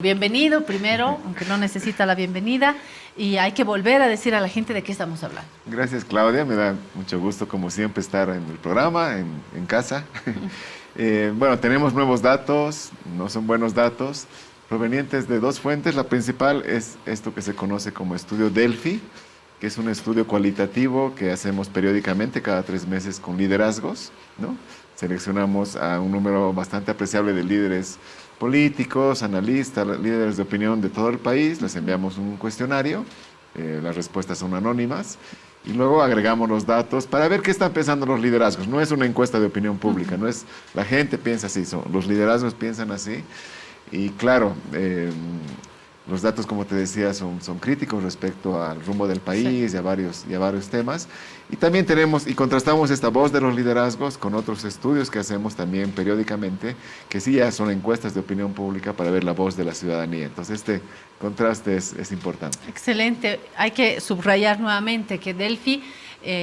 Bienvenido primero, aunque no necesita la bienvenida, y hay que volver a decir a la gente de qué estamos hablando. Gracias, Claudia, me da mucho gusto como siempre estar en el programa, en casa. Bueno, tenemos nuevos datos, no son buenos datos, provenientes de dos fuentes. La principal es esto que se conoce como estudio Delphi, que es un estudio cualitativo que hacemos periódicamente cada 3 meses con liderazgos, ¿no? Seleccionamos a un número bastante apreciable de líderes políticos, analistas, líderes de opinión de todo el país, les enviamos un cuestionario, las respuestas son anónimas, y luego agregamos los datos para ver qué están pensando los liderazgos. No es una encuesta de opinión pública, no es la gente piensa así, los liderazgos piensan así, y claro, los datos, como te decía, son críticos respecto al rumbo del país, sí, y a varios temas. Y también tenemos y contrastamos esta voz de los liderazgos con otros estudios que hacemos también periódicamente, que sí ya son encuestas de opinión pública para ver la voz de la ciudadanía. Entonces, este contraste es importante. Excelente. Hay que subrayar nuevamente que Delphi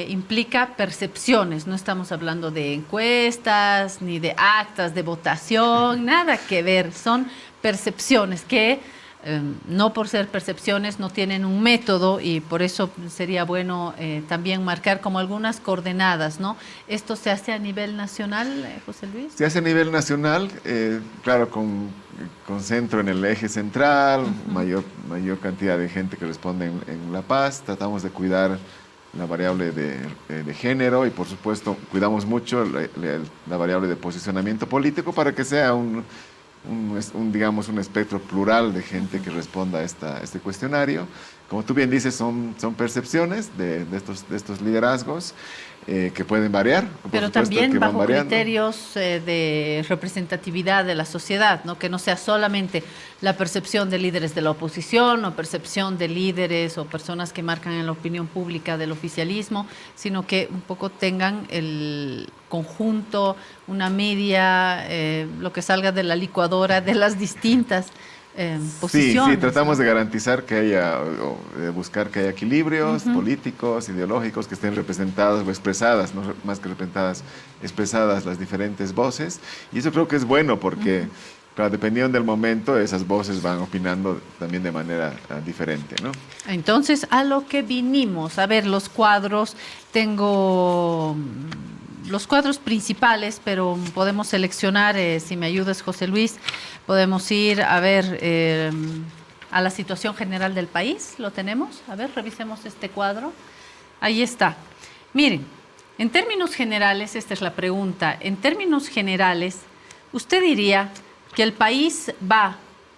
implica percepciones. No estamos hablando de encuestas, ni de actas de votación, nada que ver. Son percepciones que no por ser percepciones no tienen un método, y por eso sería bueno también marcar como algunas coordenadas, ¿no? ¿Esto se hace a nivel nacional, José Luis? Se hace a nivel nacional, claro, con centro en el eje central, mayor cantidad de gente que responde en La Paz. Tratamos de cuidar la variable de género y, por supuesto, cuidamos mucho la variable de posicionamiento político para que sea digamos, un espectro plural de gente que responda a este cuestionario. Como tú bien dices, son percepciones de estos liderazgos que pueden variar. Pero también bajo criterios de representatividad de la sociedad, ¿no? Que no sea solamente la percepción de líderes de la oposición o percepción de líderes o personas que marcan en la opinión pública del oficialismo, sino que un poco tengan el conjunto, una media, lo que salga de la licuadora de las distintas posiciones. Sí, tratamos de garantizar que haya, o de buscar que haya equilibrios políticos, ideológicos, que estén representadas o expresadas, no más que representadas, expresadas las diferentes voces. Y eso creo que es bueno porque, claro, dependiendo del momento, esas voces van opinando también de manera diferente, ¿no? Entonces, a lo que vinimos, a ver los cuadros, tengo los cuadros principales, pero podemos seleccionar, si me ayudas, José Luis, podemos ir a ver a la situación general del país. ¿Lo tenemos? A ver, revisemos este cuadro. Ahí está. Miren, en términos generales, esta es la pregunta, en términos generales, ¿usted diría que el país va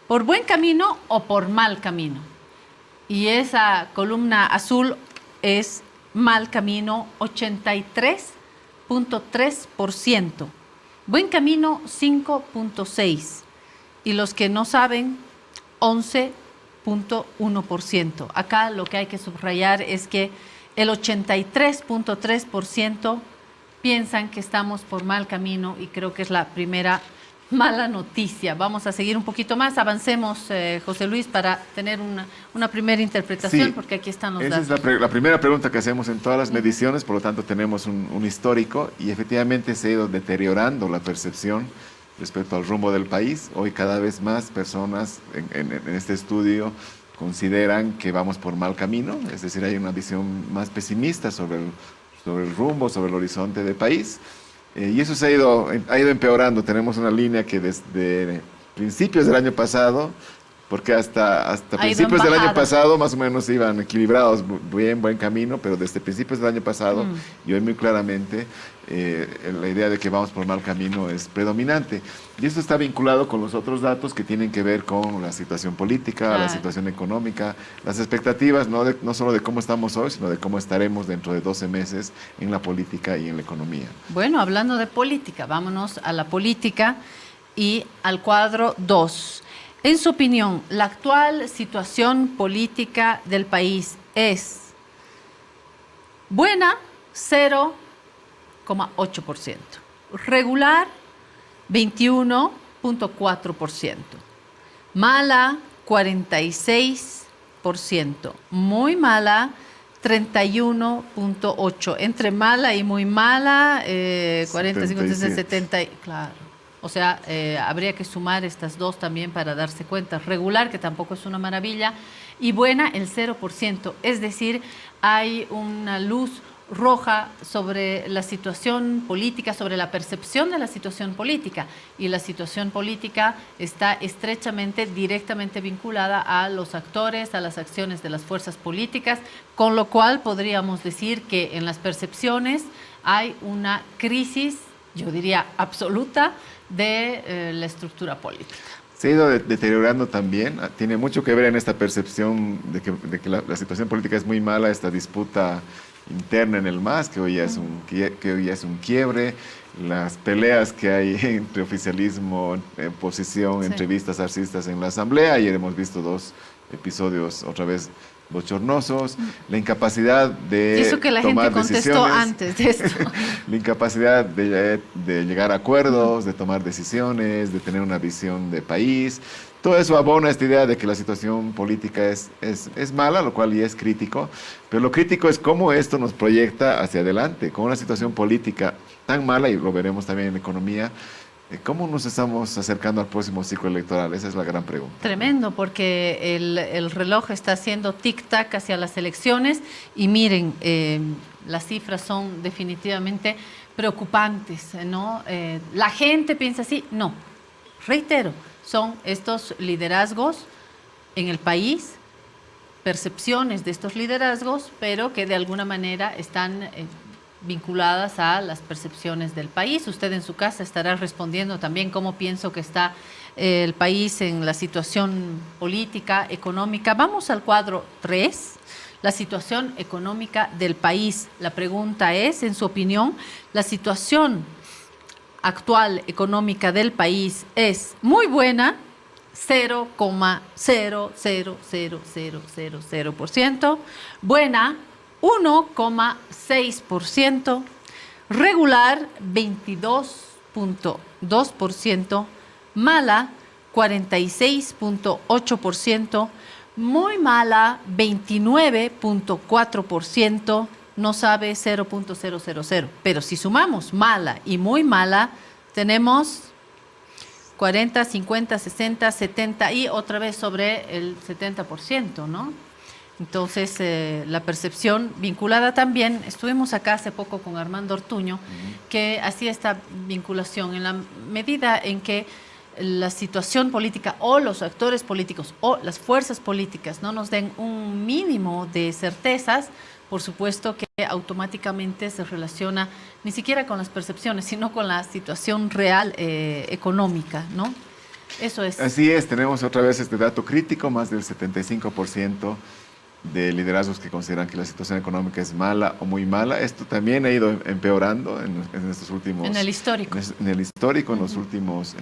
por buen camino o por mal camino? Y esa columna azul es mal camino, 83.3%. Buen camino, 5.6%. Y los que no saben, 11.1%. Acá lo que hay que subrayar es que el 83.3% piensan que estamos por mal camino, y creo que es la primera mala noticia. Vamos a seguir un poquito más, avancemos, José Luis, para tener una primera interpretación, sí, porque aquí están los datos. Esa es la primera pregunta que hacemos en todas las mediciones, por lo tanto tenemos un histórico, y efectivamente se ha ido deteriorando la percepción respecto al rumbo del país. Hoy cada vez más personas en este estudio consideran que vamos por mal camino, es decir, hay una visión más pesimista sobre el rumbo, sobre el horizonte del país. Y eso ha ido empeorando. Tenemos una línea que desde principios del año pasado, porque hasta principios del año pasado más o menos iban equilibrados, buen camino, pero desde principios del año pasado, y hoy muy claramente, la idea de que vamos por mal camino es predominante. Y esto está vinculado con los otros datos que tienen que ver con la situación política, la situación económica, las expectativas, no solo de cómo estamos hoy, sino de cómo estaremos dentro de 12 meses en la política y en la economía. Bueno, hablando de política, vámonos a la política y al cuadro 2. En su opinión, ¿la actual situación política del país es buena? 0,8%. Regular, 21.4%. Mala, 46%. Muy mala, 31.8%. Entre mala y muy mala, 40, 50, 70, claro. o sea, habría que sumar estas dos también para darse cuenta. Regular, que tampoco es una maravilla, y buena, el 0%. Es decir, hay una luz roja sobre la situación política, sobre la percepción de la situación política. Y la situación política está estrechamente, directamente vinculada a los actores, a las acciones de las fuerzas políticas, con lo cual podríamos decir que en las percepciones hay una crisis, yo diría absoluta, de la estructura política. Se ha ido deteriorando también, tiene mucho que ver en esta percepción de que la situación política es muy mala, esta disputa interna en el MAS, que hoy ya es un quiebre, las peleas que hay entre oficialismo, oposición, Sí. entrevistas arcistas en la Asamblea. Ayer hemos visto 2 episodios otra vez bochornosos, la incapacidad de Eso que la gente tomar contestó decisiones, antes de esto. la incapacidad de llegar a acuerdos, de tomar decisiones, de tener una visión de país. Todo eso abona esta idea de que la situación política es mala, lo cual ya es crítico, pero lo crítico es cómo esto nos proyecta hacia adelante, con una situación política tan mala, y lo veremos también en economía. ¿Cómo nos estamos acercando al próximo ciclo electoral? Esa es la gran pregunta. Tremendo, porque el reloj está haciendo tic-tac hacia las elecciones y miren, las cifras son definitivamente preocupantes, ¿no? La gente piensa así, no, reitero, son estos liderazgos en el país, percepciones de estos liderazgos, pero que de alguna manera están vinculadas a las percepciones del país. Usted en su casa estará respondiendo también cómo pienso que está el país en la situación política, económica. Vamos al cuadro 3, la situación económica del país. La pregunta es, en su opinión, ¿la situación actual económica del país es muy buena, 0,0000000%, buena 1,6%, regular 22,2%, mala 46,8%, muy mala 29,4%, no sabe 0,000. Pero si sumamos mala y muy mala, tenemos 40, 50, 60, 70 y otra vez sobre el 70%, ¿no? Entonces, la percepción vinculada también, estuvimos acá hace poco con Armando Ortuño, que hacía esta vinculación en la medida en que la situación política o los actores políticos o las fuerzas políticas no nos den un mínimo de certezas, por supuesto que automáticamente se relaciona ni siquiera con las percepciones, sino con la situación real económica, ¿no? Eso es. Así es, tenemos otra vez este dato crítico, más del 75% de liderazgos que consideran que la situación económica es mala o muy mala. Esto también ha ido empeorando en estos últimos... En el histórico. En el histórico, en los últimos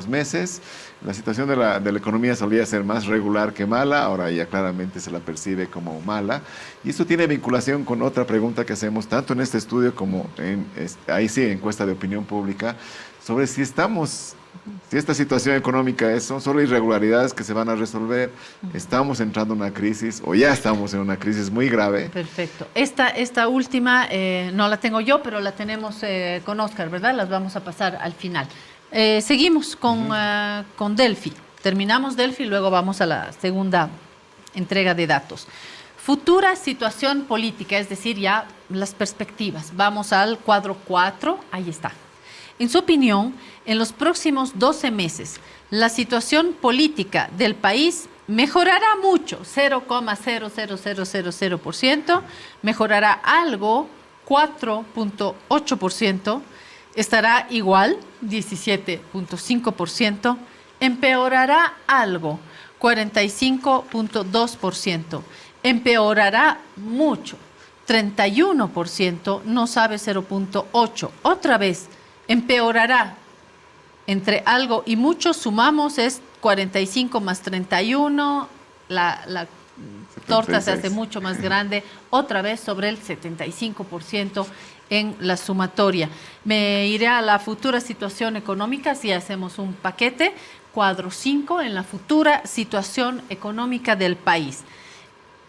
meses. La situación de la economía solía ser más regular que mala, ahora ya claramente se la percibe como mala. Y esto tiene vinculación con otra pregunta que hacemos tanto en este estudio como en, ahí sí, encuesta de opinión pública, sobre si esta situación económica son solo irregularidades que se van a resolver, estamos entrando en una crisis o ya estamos en una crisis muy grave. Perfecto. Esta última no la tengo yo, pero la tenemos con Oscar, ¿verdad? Las vamos a pasar al final. Seguimos con Delphi. Terminamos Delphi y luego vamos a la segunda entrega de datos. Futura situación política, es decir, ya las perspectivas. Vamos al cuadro 4, ahí está. En su opinión, en los próximos 12 meses, la situación política del país mejorará mucho, 0,00000%, mejorará algo, 4,8%, estará igual, 17,5%, empeorará algo, 45,2%, empeorará mucho, 31%, no sabe 0,8%, otra vez, empeorará. Entre algo y mucho sumamos es 45 más 31, la torta se hace mucho más grande, otra vez sobre el 75% en la sumatoria. Me iré a la futura situación económica si hacemos un paquete, cuadro 5, en la futura situación económica del país.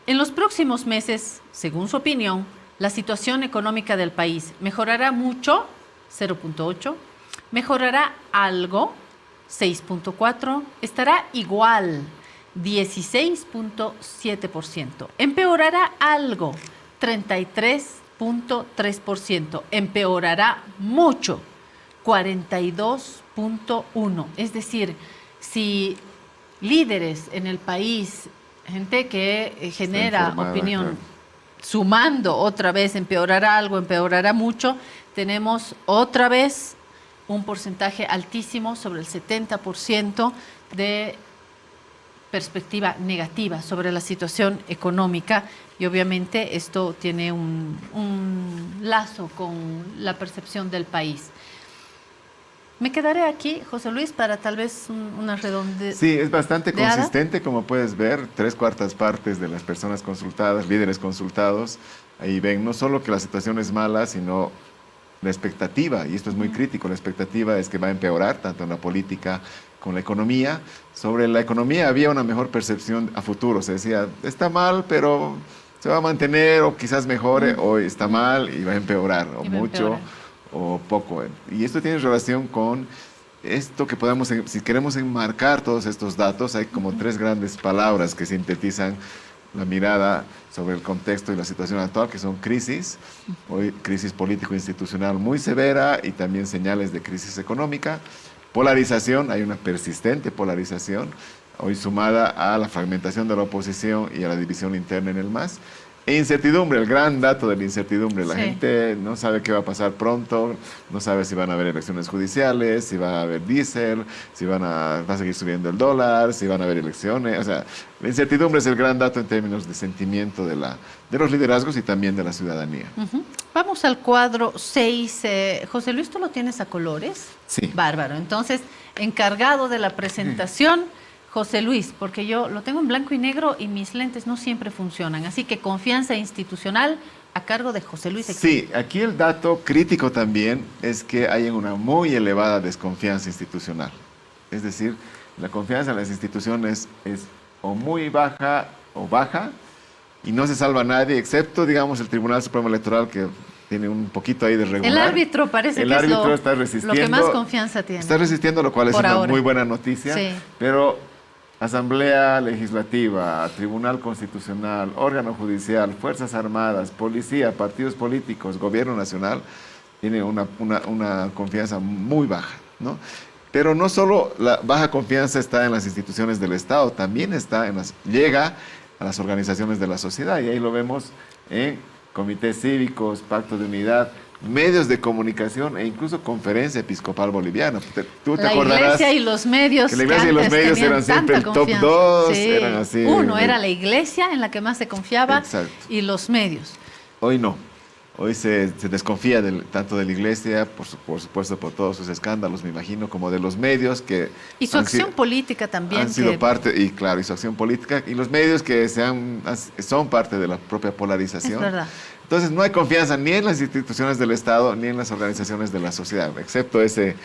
En los próximos meses, según su opinión, la situación económica del país mejorará mucho, 0,8%, Mejorará algo, 6.4%. Estará igual, 16.7%. Empeorará algo, 33.3%. Empeorará mucho, 42.1%. Es decir, si líderes en el país, gente que genera opinión, claro, sumando otra vez, empeorará algo, empeorará mucho, tenemos otra vez un porcentaje altísimo, sobre el 70% de perspectiva negativa sobre la situación económica, y obviamente esto tiene un lazo con la percepción del país. Me quedaré aquí, José Luis, para tal vez una redondeada. Sí, es bastante consistente, como puedes ver, 3/4 partes de las personas consultadas, líderes consultados, ahí ven no solo que la situación es mala, sino la expectativa, y esto es muy crítico, la expectativa es que va a empeorar, tanto en la política como en la economía. Sobre la economía había una mejor percepción a futuro, se decía, está mal, pero se va a mantener, o quizás mejore, o está mal y va a empeorar, o mucho, o poco. Y esto tiene relación con esto que podemos, si queremos enmarcar todos estos datos, hay como 3 grandes palabras que sintetizan la mirada sobre el contexto y la situación actual, que son crisis, hoy crisis político-institucional muy severa y también señales de crisis económica, polarización, hay una persistente polarización, hoy sumada a la fragmentación de la oposición y a la división interna en el MAS, e incertidumbre, el gran dato de la incertidumbre. La gente no sabe qué va a pasar pronto, no sabe si van a haber elecciones judiciales, si va a haber diésel, si va a seguir subiendo el dólar, si van a haber elecciones. O sea, la incertidumbre es el gran dato en términos de sentimiento de los liderazgos y también de la ciudadanía. Vamos al cuadro 6. José Luis, ¿tú lo tienes a colores? Sí. Bárbaro. Entonces, encargado de la presentación, José Luis, porque yo lo tengo en blanco y negro y mis lentes no siempre funcionan. Así que confianza institucional a cargo de José Luis. Sí, aquí el dato crítico también es que hay una muy elevada desconfianza institucional. Es decir, la confianza en las instituciones es o muy baja o baja, y no se salva a nadie, excepto, digamos, el Tribunal Supremo Electoral, que tiene un poquito ahí de regular. El árbitro parece que es está resistiendo, lo que más confianza tiene. Está resistiendo, lo cual es una muy buena noticia. Sí. Pero Asamblea Legislativa, Tribunal Constitucional, órgano judicial, Fuerzas Armadas, Policía, partidos políticos, Gobierno Nacional, tiene una confianza muy baja, ¿no? Pero no solo la baja confianza está en las instituciones del Estado, también llega a las organizaciones de la sociedad, y ahí lo vemos en comités cívicos, pacto de unidad, medios de comunicación e incluso Conferencia Episcopal Boliviana. Tú te acordarás. La iglesia y los medios. Que la iglesia y los medios eran siempre el top 2. Sí. Eran así. Uno era la iglesia, en la que más se confiaba. Exacto. Y los medios. Hoy no. Hoy se desconfía tanto de la iglesia, por supuesto por todos sus escándalos, me imagino, como de los medios que... Y su acción política también. Han sido parte, y claro, y su acción política, y los medios que son parte de la propia polarización. Es verdad. Entonces no hay confianza ni en las instituciones del Estado ni en las organizaciones de la sociedad, excepto ese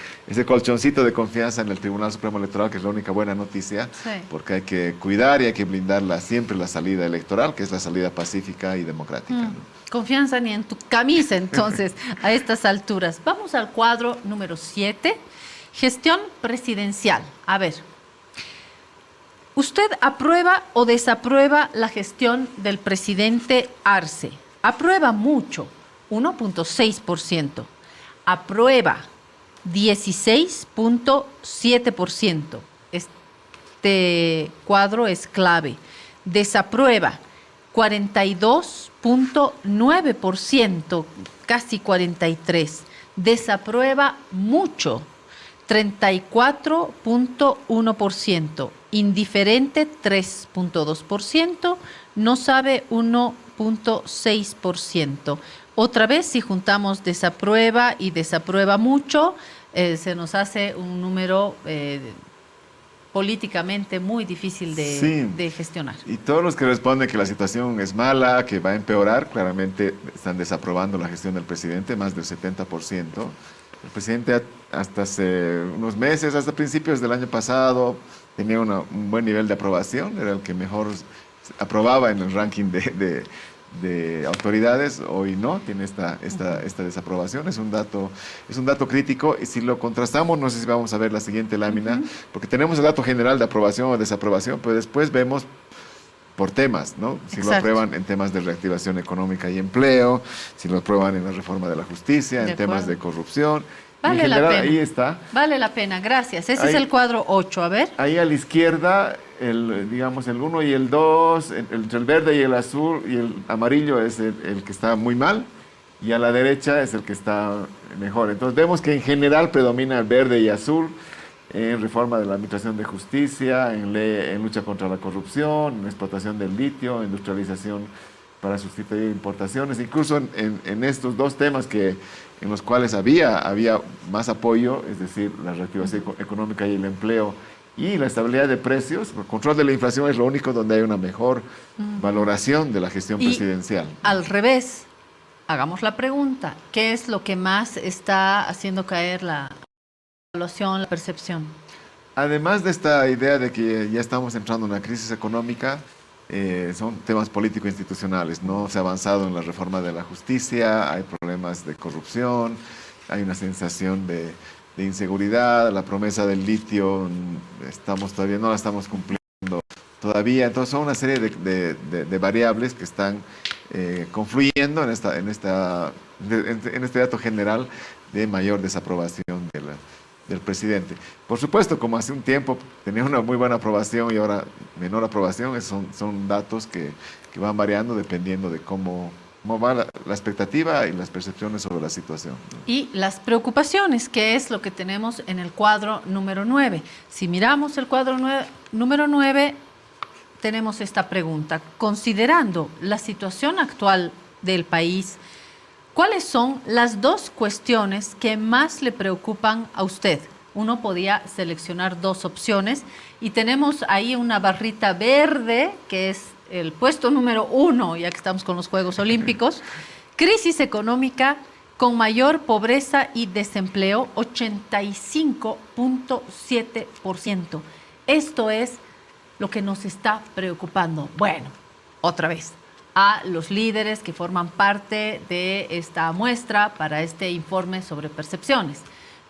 colchoncito de confianza en el Tribunal Supremo Electoral, que es la única buena noticia, sí, porque hay que cuidar y hay que blindar siempre la salida electoral, que es la salida pacífica y democrática. ¿No? Confianza ni en tu camisa, entonces, a estas alturas. Vamos al cuadro número 7, gestión presidencial. A ver, ¿usted aprueba o desaprueba la gestión del presidente Arce? Aprueba mucho, 1.6%. Aprueba, 16.7%. Este cuadro es clave. Desaprueba, 42.9%, casi 43%. Desaprueba mucho, 34.1%. Indiferente, 3.2%. No sabe, 1.6%. Otra vez, si juntamos desaprueba y desaprueba mucho, se nos hace un número políticamente muy difícil de gestionar. Y todos los que responden que la situación es mala, que va a empeorar, claramente están desaprobando la gestión del presidente, más del 70%. El presidente hasta hace unos meses, hasta principios del año pasado, tenía un buen nivel de aprobación, era el que mejor aprobaba en el ranking de de autoridades, hoy no, tiene esta desaprobación. Es un dato crítico, y si lo contrastamos, no sé si vamos a ver la siguiente lámina, porque tenemos el dato general de aprobación o desaprobación, pero después vemos por temas, ¿no? Si lo aprueban en temas de reactivación económica y empleo, si lo aprueban en la reforma de la justicia, en temas de corrupción. Vale en general, la pena. ahí está. Vale la pena, gracias. Ese Ahí, es el cuadro 8, a ver. Ahí a la izquierda, digamos, el 1 y el 2, entre el verde y el azul y el amarillo es el que está muy mal, y a la derecha es el que está mejor. Entonces vemos que en general predomina el verde y azul en reforma de la Administración de Justicia, en lucha contra la corrupción, en explotación del litio, industrialización para sustituir importaciones, incluso en estos dos temas en los cuales había más apoyo, es decir, la reactivación económica y el empleo y la estabilidad de precios. El control de la inflación es lo único donde hay una mejor valoración de la gestión presidencial. Al revés, hagamos la pregunta, ¿qué es lo que más está haciendo caer la evaluación, la percepción? Además de esta idea de que ya estamos entrando en una crisis económica, son temas político-institucionales. No se ha avanzado en la reforma de la justicia, hay problemas de corrupción, hay una sensación de inseguridad, la promesa del litio todavía no la estamos cumpliendo todavía. Entonces son una serie de variables que están confluyendo en este dato general de mayor desaprobación del presidente. Por supuesto, como hace un tiempo tenía una muy buena aprobación y ahora menor aprobación, son datos que van variando dependiendo de cómo va la expectativa y las percepciones sobre la situación. Y las preocupaciones, que es lo que tenemos en el cuadro número 9. Si miramos el cuadro número 9, tenemos esta pregunta. Considerando la situación actual del país, ¿cuáles son las dos cuestiones que más le preocupan a usted? Uno podía seleccionar dos opciones y tenemos ahí una barrita verde, que es el puesto número 1, ya que estamos con los Juegos Olímpicos. Crisis económica con mayor pobreza y desempleo, 85.7%. Esto es lo que nos está preocupando. Bueno, otra vez, a los líderes que forman parte de esta muestra para este informe sobre percepciones.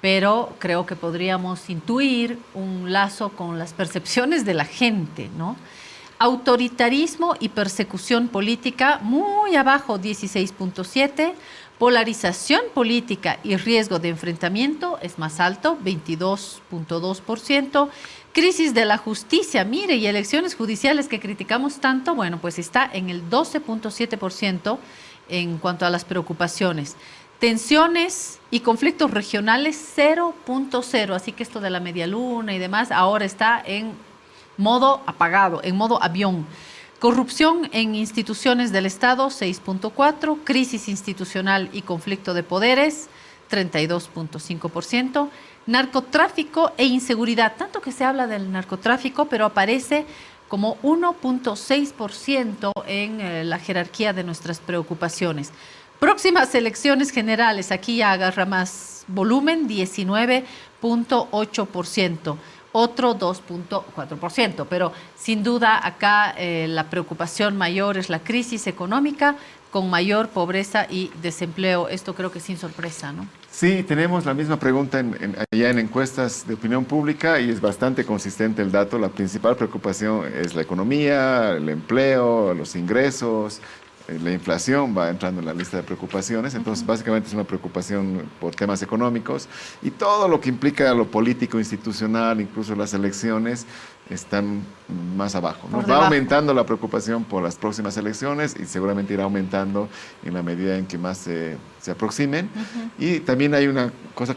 Pero creo que podríamos intuir un lazo con las percepciones de la gente, ¿no? Autoritarismo y persecución política, muy abajo, 16.7%. Polarización política y riesgo de enfrentamiento es más alto, 22.2%. Crisis de la justicia, mire, y elecciones judiciales que criticamos tanto, bueno, pues está en el 12.7% en cuanto a las preocupaciones. Tensiones y conflictos regionales, 0.0%, así que esto de la media luna y demás ahora está en modo apagado, en modo avión. Corrupción en instituciones del Estado, 6.4%. Crisis institucional y conflicto de poderes, 32.5%. Narcotráfico e inseguridad. Tanto que se habla del narcotráfico, pero aparece como 1.6% en la jerarquía de nuestras preocupaciones. Próximas elecciones generales, aquí ya agarra más volumen, 19.8%. Otro 2.4%, pero sin duda acá la preocupación mayor es la crisis económica con mayor pobreza y desempleo. Esto creo que sin sorpresa, ¿no? Sí, tenemos la misma pregunta allá en encuestas de opinión pública y es bastante consistente el dato. La principal preocupación es la economía, el empleo, los ingresos. La inflación va entrando en la lista de preocupaciones, entonces básicamente es una preocupación por temas económicos y todo lo que implica lo político, institucional, incluso las elecciones, están más abajo, ¿no? Va aumentando la preocupación por las próximas elecciones y seguramente irá aumentando en la medida en que más se aproximen. Y también hay una cosa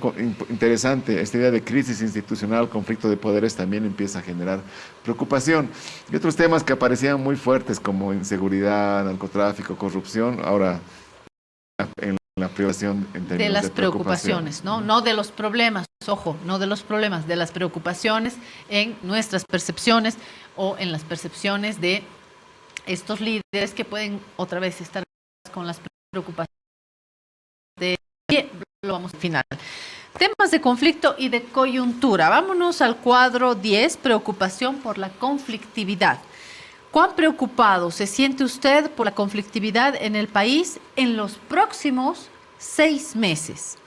interesante, esta idea de crisis institucional, conflicto de poderes también empieza a generar preocupación. Y otros temas que aparecían muy fuertes como inseguridad, narcotráfico, corrupción, ahora en la privación en términos de las preocupaciones, ¿no? No de los problemas, ojo, no de los problemas, de las preocupaciones en nuestras percepciones o en las percepciones de estos líderes que pueden otra vez estar con las preocupaciones lo vamos al final. Temas de conflicto y de coyuntura. Vámonos al cuadro 10, preocupación por la conflictividad. ¿Cuán preocupado se siente usted por la conflictividad en el país en los próximos 6 meses?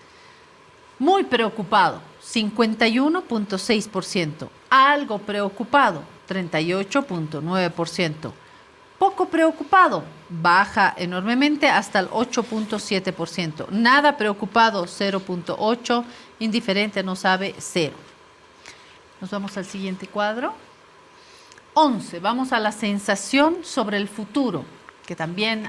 Muy preocupado, 51.6%. Algo preocupado, 38.9%. Poco preocupado, baja enormemente hasta el 8.7%. Nada preocupado, 0.8%. Indiferente, no sabe, 0%. Nos vamos al siguiente cuadro. 11. Vamos a la sensación sobre el futuro, que también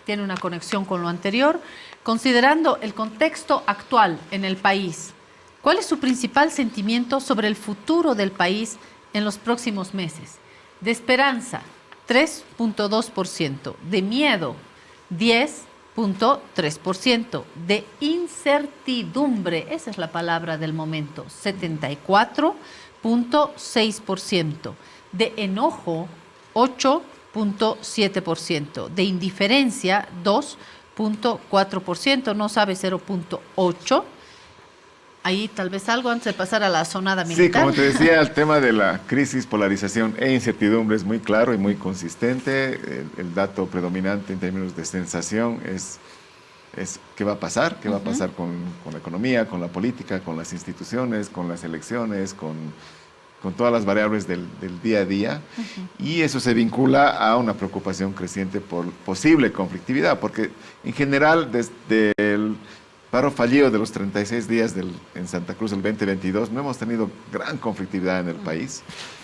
tiene una conexión con lo anterior. Considerando el contexto actual en el país, ¿cuál es su principal sentimiento sobre el futuro del país en los próximos meses? De esperanza, 3.2%. De miedo, 10.3%. De incertidumbre, esa es la palabra del momento, 74.6%. De enojo, 8.7%. De indiferencia, 2.4%. No sabe, 0.8%. Ahí tal vez algo antes de pasar a la sonada militar. Sí, como te decía, el tema de la crisis, polarización e incertidumbre es muy claro y muy consistente. El dato predominante en términos de sensación es qué va a pasar, qué va a pasar con la economía, con la política, con las instituciones, con las elecciones, con todas las variables del día a día. Y eso se vincula a una preocupación creciente por posible conflictividad, porque en general desde el paro fallido de los 36 días en Santa Cruz el 2022, no hemos tenido gran conflictividad en el país.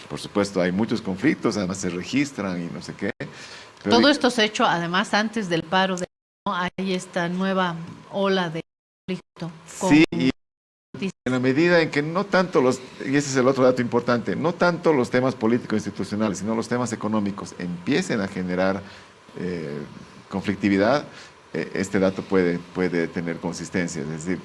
Por supuesto, hay muchos conflictos, además se registran y no sé qué. Pero todo esto se ha hecho, además, antes del paro. Hay esta nueva ola de conflicto. Sí, y en la medida en que no tanto y ese es el otro dato importante, no tanto los temas político-institucionales, sino los temas económicos empiecen a generar conflictividad, este dato puede tener consistencia. Es decir,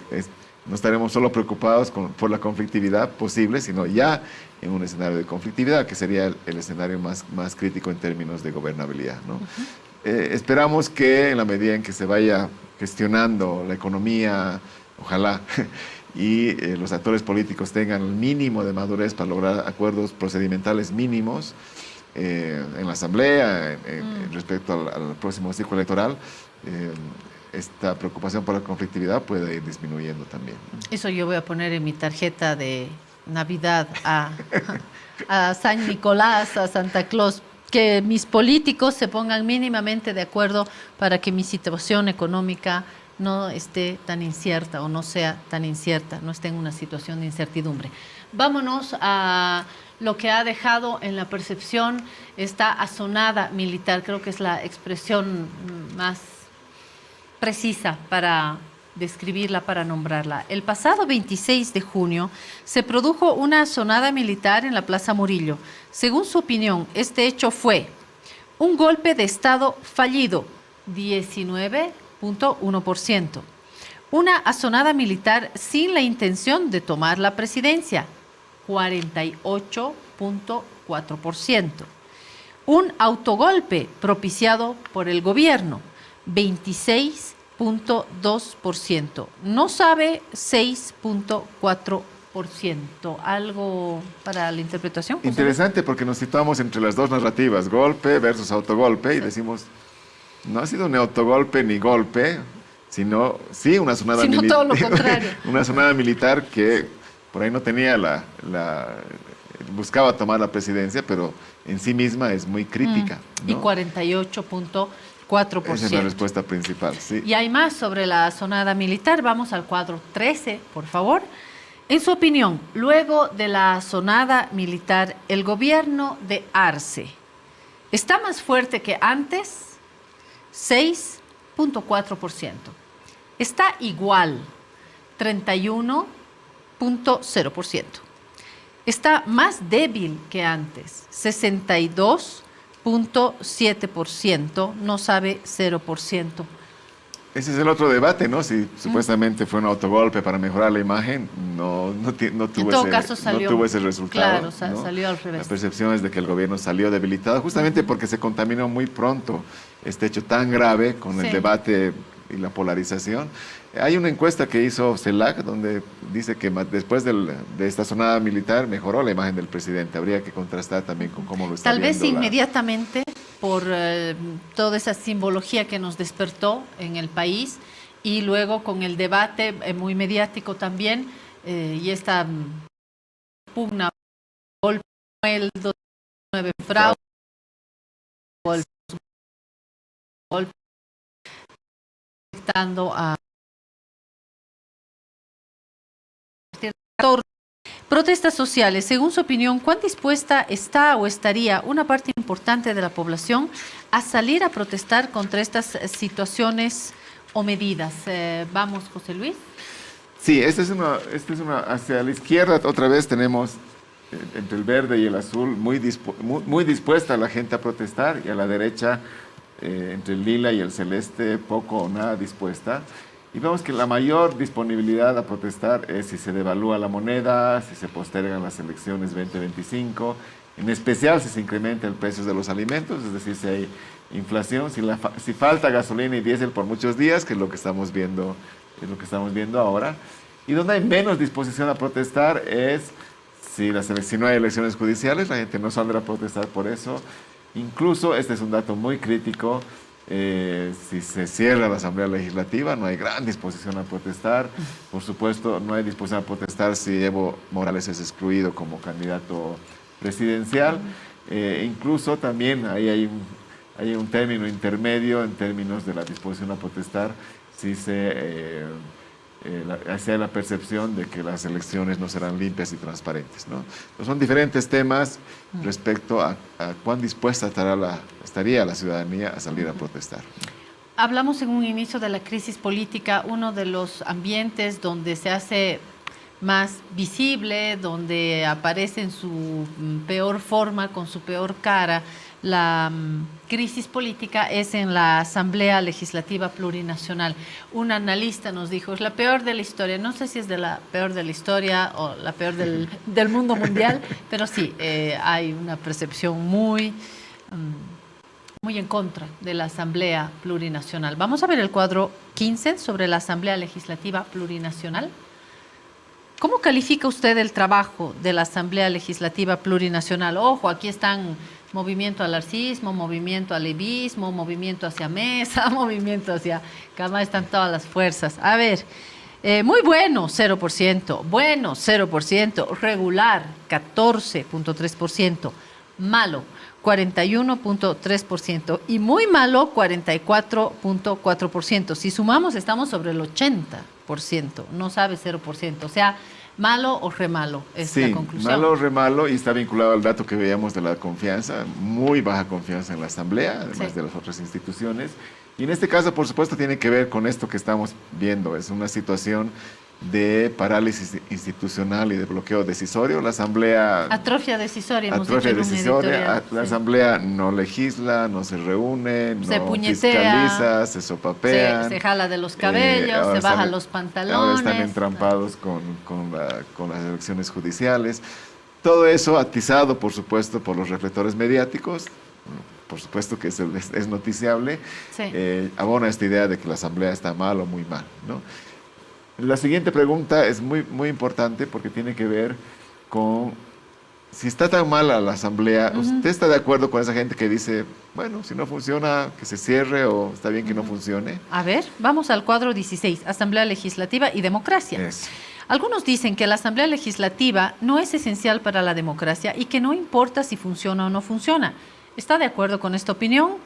no estaremos solo preocupados por la conflictividad posible, sino ya en un escenario de conflictividad, que sería el escenario más crítico en términos de gobernabilidad, ¿no? Esperamos que en la medida en que se vaya gestionando la economía, ojalá, y los actores políticos tengan el mínimo de madurez para lograr acuerdos procedimentales mínimos en la Asamblea respecto al próximo ciclo electoral, esta preocupación por la conflictividad puede ir disminuyendo también. Eso yo voy a poner en mi tarjeta de Navidad a San Nicolás, a Santa Claus, que mis políticos se pongan mínimamente de acuerdo para que mi situación económica no esté tan incierta o no sea tan incierta, no esté en una situación de incertidumbre. Vámonos a lo que ha dejado en la percepción esta asonada militar. Creo que es la expresión más precisa para describirla, para nombrarla. El pasado 26 de junio se produjo una asonada militar en la Plaza Murillo. Según su opinión, este hecho fue un golpe de Estado fallido, 19.1%. Una asonada militar sin la intención de tomar la presidencia, 48.4%. Un autogolpe propiciado por el gobierno, 26.2%. No sabe, 6.4%. ¿Algo para la interpretación, José? Interesante, porque nos situamos entre las dos narrativas, golpe versus autogolpe, y decimos, no ha sido ni autogolpe ni golpe, sino sí una asonada militar. Sino todo lo contrario. Una asonada militar que por ahí no tenía buscaba tomar la presidencia, pero en sí misma es muy crítica, ¿no? Y 48.4%. Esa es la respuesta principal, sí. Y hay más sobre la asonada militar. Vamos al cuadro 13, por favor. En su opinión, luego de la asonada militar, el gobierno de Arce está más fuerte que antes, 6.4%. Está igual, 31.0%. Está más débil que antes, 62.7%, no sabe, 0%. Ese es el otro debate, ¿no? Si supuestamente fue un autogolpe para mejorar la imagen, no tuvo ese resultado. Claro, ¿no? Salió al revés. La percepción es de que el gobierno salió debilitado, justamente porque se contaminó muy pronto este hecho tan grave con el debate y la polarización. Hay una encuesta que hizo CELAC donde dice que después de esta sonada militar mejoró la imagen del presidente. Habría que contrastar también con cómo lo está Tal viendo vez inmediatamente por toda esa simbología que nos despertó en el país y luego con el debate muy mediático también y esta pugna golpe el 2009 fraude golpe afectando a protestas sociales. Según su opinión, ¿cuán dispuesta está o estaría una parte importante de la población a salir a protestar contra estas situaciones o medidas? Vamos, José Luis. Sí, esta es una, hacia la izquierda otra vez tenemos entre el verde y el azul muy dispuesta la gente a protestar, y a la derecha entre el lila y el celeste poco o nada dispuesta. Y vemos que la mayor disponibilidad a protestar es si se devalúa la moneda, si se postergan las elecciones 2025, en especial si se incrementa el precio de los alimentos, es decir, si hay inflación, si falta gasolina y diésel por muchos días, que es lo que estamos viendo, ahora. Y donde hay menos disposición a protestar es si no hay elecciones judiciales, la gente no saldrá a protestar por eso. Incluso, este es un dato muy crítico, si se cierra la Asamblea Legislativa, no hay gran disposición a protestar. Por supuesto, no hay disposición a protestar si Evo Morales es excluido como candidato presidencial. Incluso también ahí hay un término intermedio en términos de la disposición a protestar si hay la percepción de que las elecciones no serán limpias y transparentes, ¿no? Entonces, son diferentes temas respecto a cuán dispuesta estaría la ciudadanía a salir a protestar. Hablamos en un inicio de la crisis política, uno de los ambientes donde se hace más visible, donde aparece en su peor forma, con su peor cara, la crisis política es en la Asamblea Legislativa Plurinacional. Un analista nos dijo, es la peor de la historia. No sé si es de la peor de la historia o la peor del mundo mundial, pero sí, hay una percepción muy en contra de la Asamblea Plurinacional. Vamos a ver el cuadro 15 sobre la Asamblea Legislativa Plurinacional. ¿Cómo califica usted el trabajo de la Asamblea Legislativa Plurinacional? Ojo, aquí están movimiento al arcismo, movimiento al levismo, movimiento hacia Mesa, movimiento hacia Cama, están todas las fuerzas. A ver, muy bueno, 0%, bueno, 0%, regular, 14.3%, malo, 41.3% y muy malo, 44.4%. Si sumamos, estamos sobre el 80%, no sabe 0%, o sea, malo o re malo, es la conclusión. Malo o re malo, y está vinculado al dato que veíamos de la confianza, muy baja confianza en la Asamblea, además de las otras instituciones. Y en este caso, por supuesto, tiene que ver con esto que estamos viendo, es una situación de parálisis institucional y de bloqueo decisorio. La Asamblea... Atrofia decisoria, la Asamblea no legisla, no se reúne, se no puñetea, fiscaliza, se sopapean. Se jala de los cabellos, se baja los pantalones. Ahora están entrampados con las elecciones judiciales. Todo eso atizado, por supuesto, por los reflectores mediáticos. Por supuesto que es noticiable. Sí. Abona esta idea de que la Asamblea está mal o muy mal, ¿no? La siguiente pregunta es muy, muy importante porque tiene que ver con si está tan mala la Asamblea. ¿Usted está de acuerdo con esa gente que dice, bueno, si no funciona, que se cierre, o está bien que no funcione? A ver, vamos al cuadro 16, Asamblea Legislativa y Democracia. Algunos dicen que la Asamblea Legislativa no es esencial para la democracia y que no importa si funciona o no funciona. ¿Está de acuerdo con esta opinión?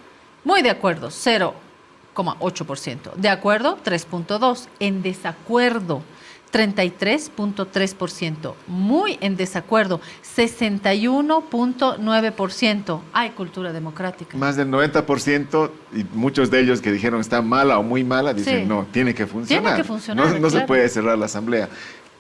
Muy de acuerdo, 0,8%. De acuerdo, 3.2%. En desacuerdo, 33.3%. Muy en desacuerdo, 61.9%. Hay cultura democrática. Más del 90%, y muchos de ellos que dijeron está mala o muy mala, dicen no, tiene que funcionar. Tiene que funcionar, no claro. Se puede cerrar la Asamblea.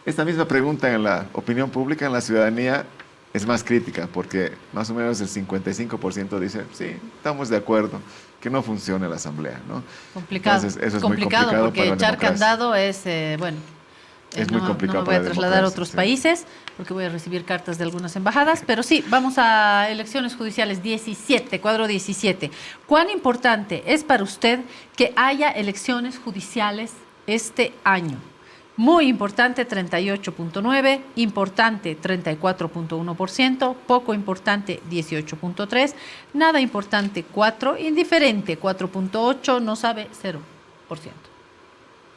Esta misma pregunta en la opinión pública, en la ciudadanía, es más crítica, porque más o menos el 55% dice, sí, estamos de acuerdo, que no funcione la Asamblea, ¿no? Complicado. Entonces, eso es complicado muy complicado porque para la echar democracia. candado es, Es muy complicado. No me voy a trasladar a otros países porque voy a recibir cartas de algunas embajadas, pero sí, vamos a elecciones judiciales 17, cuadro 17. ¿Cuán importante es para usted que haya elecciones judiciales este año? Muy importante, 38.9%, importante, 34.1%, poco importante, 18.3%, nada importante, 4%, indiferente, 4.8%, no sabe, 0%.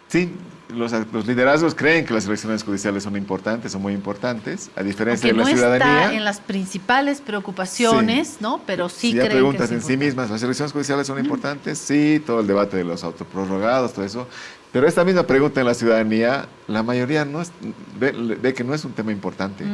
Sí, los liderazgos creen que las elecciones judiciales son importantes, son muy importantes, a diferencia Aunque de la ciudadanía. No está en las principales preocupaciones, sí, ¿no? Pero sí si creen ya preguntas que es en sí mismas, ¿las elecciones judiciales son importantes? Sí, todo el debate de los autoprorrogados, todo eso. Pero esta misma pregunta en la ciudadanía, la mayoría ve que no es un tema importante.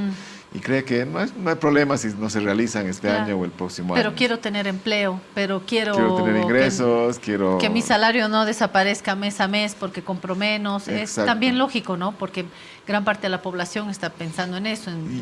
Y cree que no hay problema si no se realizan este año o el próximo año. Pero quiero tener empleo, pero quiero tener ingresos, que mi salario no desaparezca mes a mes porque compro menos. Exacto. Es también lógico, ¿no? Porque gran parte de la población está pensando en eso, en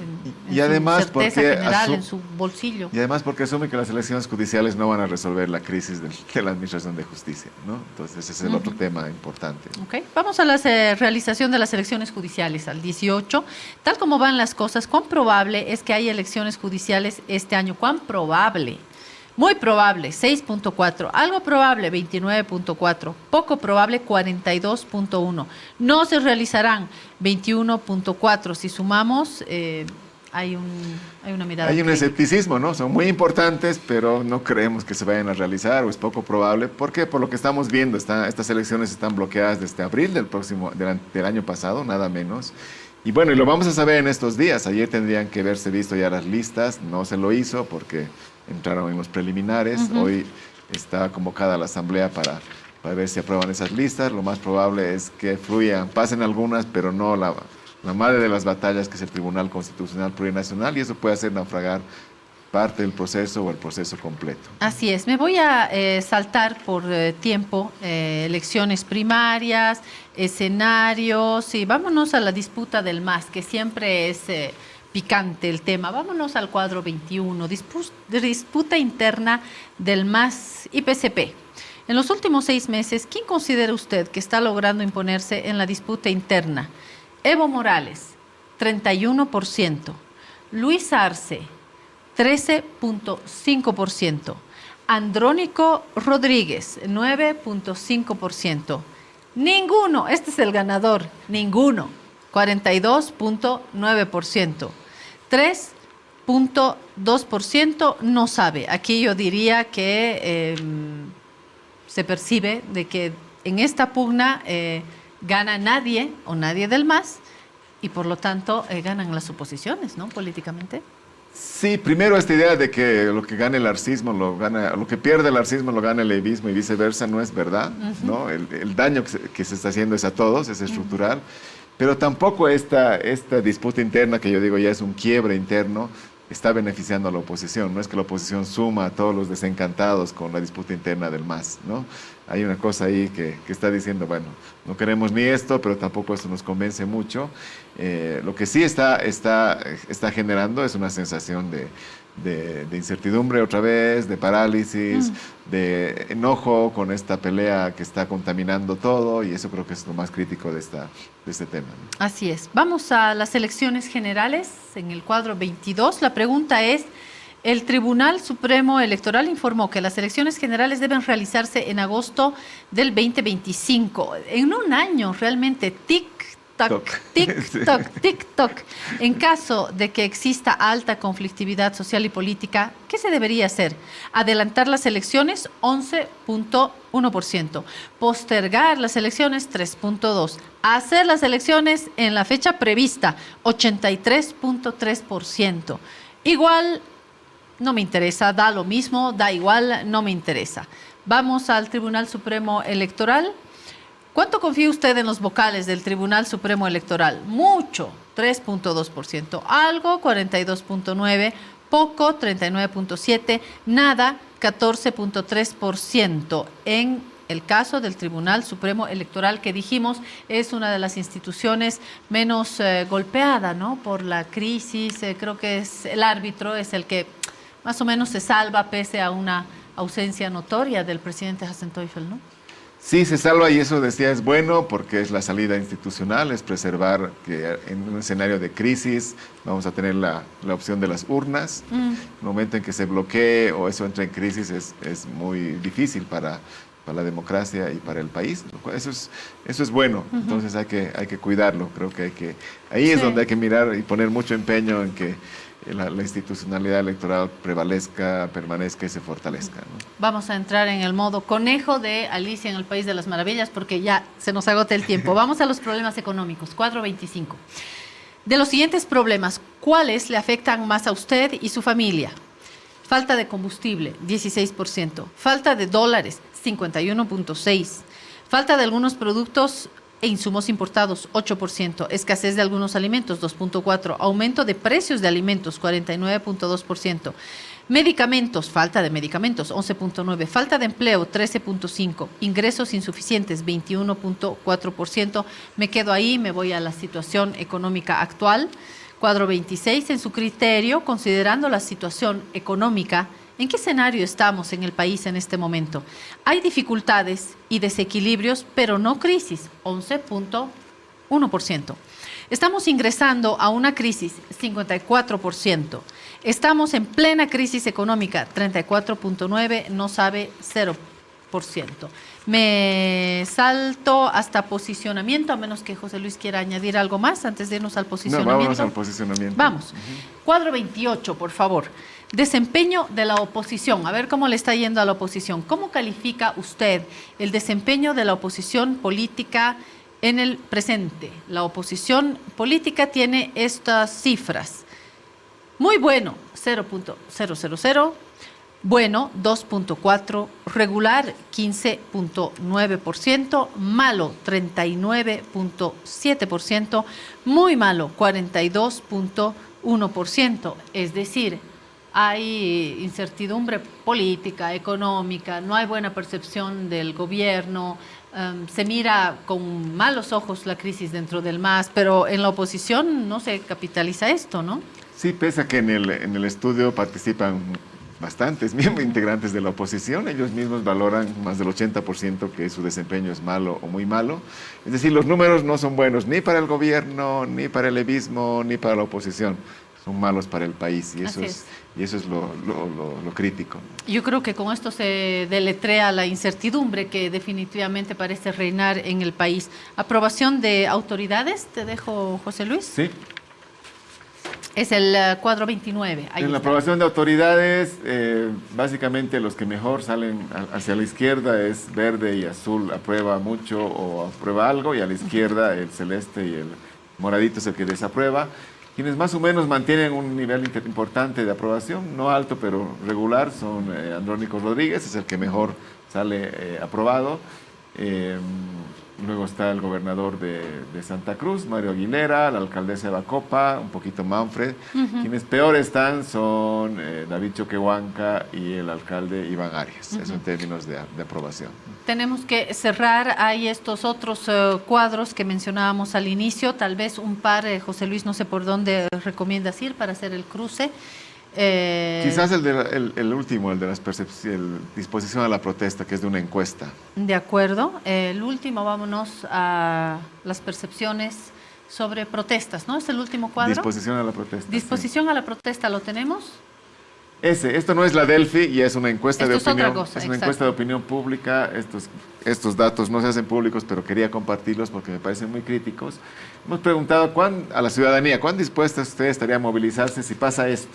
y además su certeza general, en su bolsillo. Y además porque asume que las elecciones judiciales no van a resolver la crisis de la administración de justicia, ¿no? Entonces ese es el otro tema importante. Okay. Vamos a la realización de las elecciones judiciales al 18. Tal como van las cosas, ¿cuán probable es que haya elecciones judiciales este año? ¿Cuán probable? Muy probable, 6.4. Algo probable, 29.4. Poco probable, 42.1. No se realizarán, 21.4. Si sumamos, hay una mirada. Hay un escepticismo, ¿no? Son muy importantes, pero no creemos que se vayan a realizar o es poco probable. ¿Por qué? Por lo que estamos viendo, estas elecciones están bloqueadas desde abril del año pasado, nada menos. Y bueno, y lo vamos a saber en estos días. Ayer tendrían que haberse visto ya las listas, no se lo hizo porque entraron en los preliminares. Hoy está convocada la asamblea para ver si aprueban esas listas. Lo más probable es que pasen algunas, pero no la madre de las batallas, que es el Tribunal Constitucional Plurinacional, y eso puede hacer naufragar parte del proceso o el proceso completo. Así es. Me voy a saltar por tiempo elecciones primarias, escenarios, y vámonos a la disputa del MAS, que siempre es picante el tema. Vámonos al cuadro 21, disputa interna del MAS y PCP. En los últimos 6 meses, ¿quién considera usted que está logrando imponerse en la disputa interna? Evo Morales, 31%. Luis Arce, 13.5%. Andrónico Rodríguez, 9.5%. Ninguno, este es el ganador, ninguno, 42.9%. 3.2% no sabe. Aquí yo diría que se percibe de que en esta pugna gana nadie o nadie del MAS y por lo tanto ganan las oposiciones, ¿no? Políticamente. Sí, primero esta idea de que lo que gana el arcismo lo que pierde el arcismo lo gana el levismo y viceversa no es verdad, ¿no? El daño que se está haciendo es a todos, es estructural, pero tampoco esta disputa interna, que yo digo ya es un quiebre interno, está beneficiando a la oposición. No es que la oposición suma a todos los desencantados con la disputa interna del MAS, ¿no? Hay una cosa ahí que está diciendo, bueno, no queremos ni esto, pero tampoco esto nos convence mucho. Lo que sí está generando es una sensación de incertidumbre otra vez, de parálisis, de enojo con esta pelea que está contaminando todo, y eso creo que es lo más crítico de este tema, ¿no? Así es. Vamos a las elecciones generales en el cuadro 22. La pregunta es: el Tribunal Supremo Electoral informó que las elecciones generales deben realizarse en agosto del 2025. En un año, realmente, tic-toc, tic-toc, tic-toc. En caso de que exista alta conflictividad social y política, ¿qué se debería hacer? Adelantar las elecciones, 11.1%. Postergar las elecciones, 3.2%. Hacer las elecciones en la fecha prevista, 83.3%. Igual, no me interesa, da lo mismo, da igual, no me interesa. Vamos al Tribunal Supremo Electoral. ¿Cuánto confía usted en los vocales del Tribunal Supremo Electoral? Mucho, 3.2%. Algo, 42.9%. Poco, 39.7%. Nada, 14.3%. En el caso del Tribunal Supremo Electoral, que dijimos es una de las instituciones menos golpeada, ¿no?, por la crisis. Creo que es el árbitro, es el que más o menos se salva pese a una ausencia notoria del presidente Hassan Teufel, ¿no? Sí, se salva y eso decía es bueno porque es la salida institucional, es preservar que en un escenario de crisis vamos a tener la opción de las urnas. El momento en que se bloquee o eso entra en crisis es muy difícil para la democracia y para el país. Eso es bueno, entonces hay que cuidarlo. Creo que ahí es donde hay que mirar y poner mucho empeño en que la institucionalidad electoral prevalezca, permanezca y se fortalezca, ¿no? Vamos a entrar en el modo conejo de Alicia en el País de las Maravillas porque ya se nos agota el tiempo. Vamos a los problemas económicos. Cuadro 25. De los siguientes problemas, ¿cuáles le afectan más a usted y su familia? Falta de combustible, 16%. Falta de dólares, 51.6%. Falta de algunos productos e insumos importados, 8%. Escasez de algunos alimentos, 2.4%. Aumento de precios de alimentos, 49.2%. Medicamentos, falta de medicamentos, 11.9%. Falta de empleo, 13.5%. Ingresos insuficientes, 21.4%. Me quedo ahí, me voy a la situación económica actual. Cuadro 26, en su criterio, considerando la situación económica, ¿en qué escenario estamos en el país en este momento? Hay dificultades y desequilibrios, pero no crisis, 11.1%. Estamos ingresando a una crisis, 54%. Estamos en plena crisis económica, 34.9%, no sabe 0%. Me salto hasta posicionamiento, a menos que José Luis quiera añadir algo más antes de irnos al posicionamiento. No, vamos al posicionamiento. Vamos. Cuadro 28, por favor. Desempeño de la oposición. A ver cómo le está yendo a la oposición. ¿Cómo califica usted el desempeño de la oposición política en el presente? La oposición política tiene estas cifras. Muy bueno, 0.000. Bueno, 2.4%, regular 15.9%, malo 39.7%, muy malo 42.1%. Es decir, hay incertidumbre política, económica, no hay buena percepción del gobierno, se mira con malos ojos la crisis dentro del MAS, pero en la oposición no se capitaliza esto, ¿no? Sí, pese a que en el estudio participan bastantes miembros integrantes de la oposición, ellos mismos valoran más del 80% que su desempeño es malo o muy malo. Es decir, los números no son buenos ni para el gobierno, ni para el levismo, ni para la oposición. Son malos para el país y eso es lo crítico. Yo creo que con esto se deletrea la incertidumbre que definitivamente parece reinar en el país. Aprobación de autoridades, te dejo, José Luis. Sí. Es el cuadro 29. Ahí en la aprobación de autoridades, básicamente los que mejor salen hacia la izquierda es verde y azul, aprueba mucho o aprueba algo, y a la izquierda el celeste y el moradito es el que desaprueba. Quienes más o menos mantienen un nivel importante de aprobación, no alto pero regular, son Andrónico Rodríguez, es el que mejor sale aprobado. Luego está el gobernador de Santa Cruz, Mario Aguilera, la alcaldesa de Bacopa, un poquito Manfred. Quienes peor están son David Choquehuanca y el alcalde Iván Arias, eso en términos de aprobación. Tenemos que cerrar, hay estos otros cuadros que mencionábamos al inicio, tal vez un par, José Luis, no sé por dónde recomiendas ir para hacer el cruce. Quizás el último, el de las disposición a la protesta, que es de una encuesta. De acuerdo. El último, vámonos a las percepciones sobre protestas, ¿no? Es el último cuadro. Disposición a la protesta. Disposición a la protesta, ¿lo tenemos? Esto no es la Delphi y es una encuesta de opinión. Es otra cosa, es una encuesta de opinión pública. Estos datos no se hacen públicos, pero quería compartirlos porque me parecen muy críticos. Hemos preguntado a la ciudadanía, ¿cuán dispuesta usted estaría a movilizarse si pasa esto?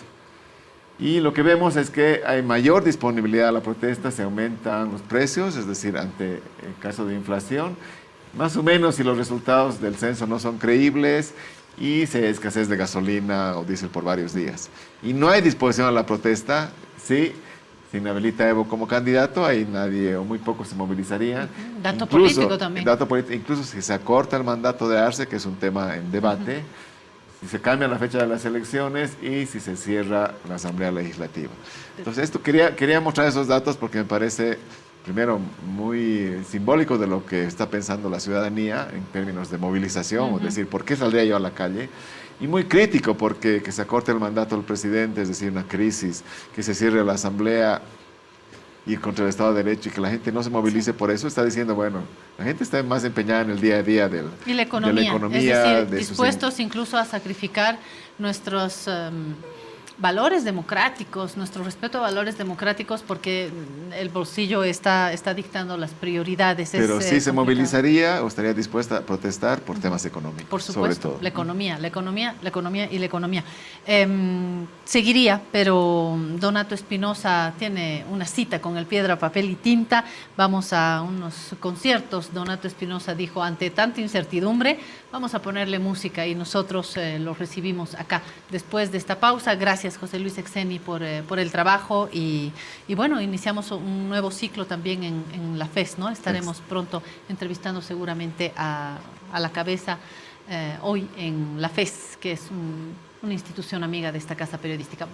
Y lo que vemos es que hay mayor disponibilidad a la protesta, se aumentan los precios, es decir, ante el caso de inflación, más o menos si los resultados del censo no son creíbles y se escasez de gasolina o diésel por varios días. Y no hay disposición a la protesta, sí, sin Abelita Evo como candidato, ahí nadie o muy pocos se movilizarían. Dato político también. Incluso si se acorta el mandato de Arce, que es un tema en debate, si se cambia la fecha de las elecciones y si se cierra la Asamblea Legislativa. Entonces, quería mostrar esos datos porque me parece, primero, muy simbólico de lo que está pensando la ciudadanía en términos de movilización, es decir, ¿por qué saldría yo a la calle? Y muy crítico porque que se acorte el mandato del presidente, es decir, una crisis, que se cierre la Asamblea, ir contra el Estado de Derecho y que la gente no se movilice por eso, está diciendo, bueno, la gente está más empeñada en el día a día y la economía, de la economía, es decir, de dispuestos incluso a sacrificar nuestros valores democráticos, nuestro respeto a valores democráticos, porque el bolsillo está dictando las prioridades. Pero es, sí se complicado. movilizaría o estaría dispuesta a protestar por temas económicos, Por sobre supuesto, todo. la economía y la economía. Seguiría, pero Donato Espinosa tiene una cita con el Piedra, Papel y Tinta. Vamos a unos conciertos. Donato Espinosa dijo, ante tanta incertidumbre, vamos a ponerle música y nosotros lo recibimos acá. Después de esta pausa, gracias José Luis Exeni por el trabajo y bueno, iniciamos un nuevo ciclo también en la FES, ¿no? Estaremos pronto entrevistando seguramente a la cabeza hoy en la FES, que es una institución amiga de esta casa periodística.